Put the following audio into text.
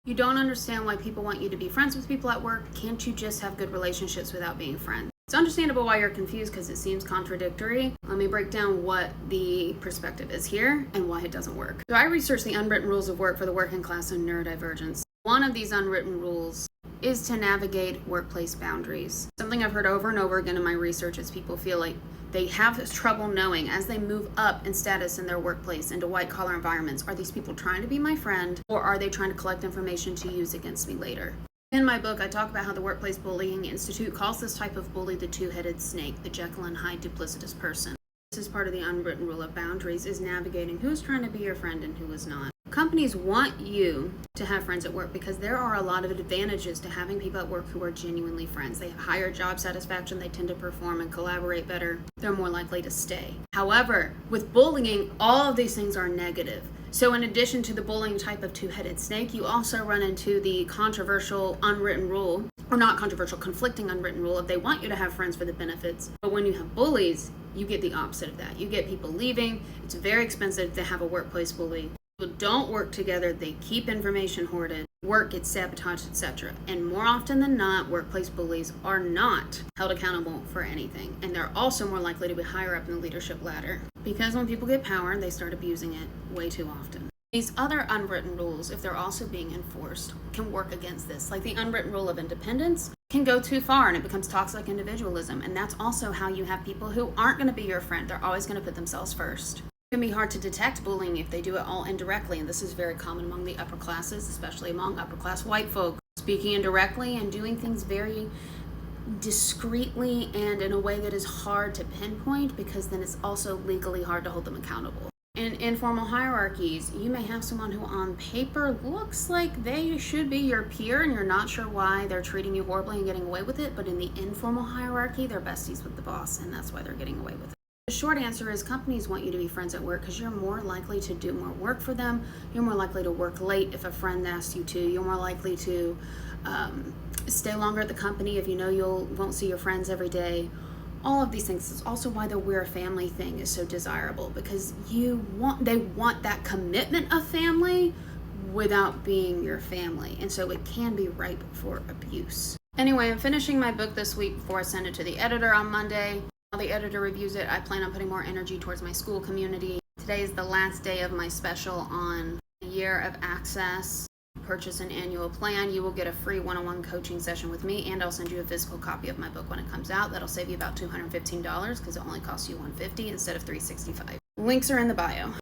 You don't understand why people want you to be friends with people at work. Can't you just have good relationships without being friends? It's understandable why you're confused because it seems contradictory. Let me break down what the perspective is here and why it doesn't work. So I researched the unwritten rules of work for the working class and neurodivergence. One of these unwritten rules is to navigate workplace boundaries. Something I've heard over and over again in my research is people feel like they have trouble knowing as they move up in status in their workplace into white collar environments, are these people trying to be my friend or are they trying to collect information to use against me later? In my book, I talk about how the Workplace Bullying Institute calls this type of bully the two-headed snake, the Jekyll and Hyde duplicitous person. This is part of the unwritten rule of boundaries, is navigating who is trying to be your friend and who is not. Companies want you to have friends at work because there are a lot of advantages to having people at work who are genuinely friends. They have higher job satisfaction, they tend to perform and collaborate better, they're more likely to stay. However, with bullying, all of these things are negative. So in addition to the bullying type of two-headed snake, you also run into the controversial unwritten rule, or not controversial, conflicting unwritten rule of they want you to have friends for the benefits. But when you have bullies, you get the opposite of that. You get people leaving. It's very expensive to have a workplace bully. People don't work together. They keep information hoarded. Work gets sabotaged, etc. And more often than not, workplace bullies are not held accountable for anything. And they're also more likely to be higher up in the leadership ladder. Because when people get power, they start abusing it way too often. These other unwritten rules, if they're also being enforced, can work against this. Like the unwritten rule of independence can go too far and it becomes toxic individualism. And that's also how you have people who aren't going to be your friend. They're always going to put themselves first. It can be hard to detect bullying if they do it all indirectly, and this is very common among the upper classes, especially among upper class white folk. Speaking indirectly and doing things very discreetly and in a way that is hard to pinpoint, because then it's also legally hard to hold them accountable. In informal hierarchies, you may have someone who on paper looks like they should be your peer and you're not sure why they're treating you horribly and getting away with it, but in the informal hierarchy, they're besties with the boss, and that's why they're getting away with it. The short answer is companies want you to be friends at work because you're more likely to do more work for them. You're more likely to work late if a friend asks you to. You're more likely to stay longer at the company if you know you won't see your friends every day. All of these things is also why the we're a family thing is so desirable, because they want that commitment of family without being your family. And so it can be ripe for abuse. Anyway, I'm finishing my book this week before I send it to the editor on Monday. While the editor reviews it, I plan on putting more energy towards my school community. Today is the last day of my special on a year of access. Purchase an annual plan. You will get a free one-on-one coaching session with me, and I'll send you a physical copy of my book when it comes out. That'll save you about $215 because it only costs you $150 instead of $365. Links are in the bio.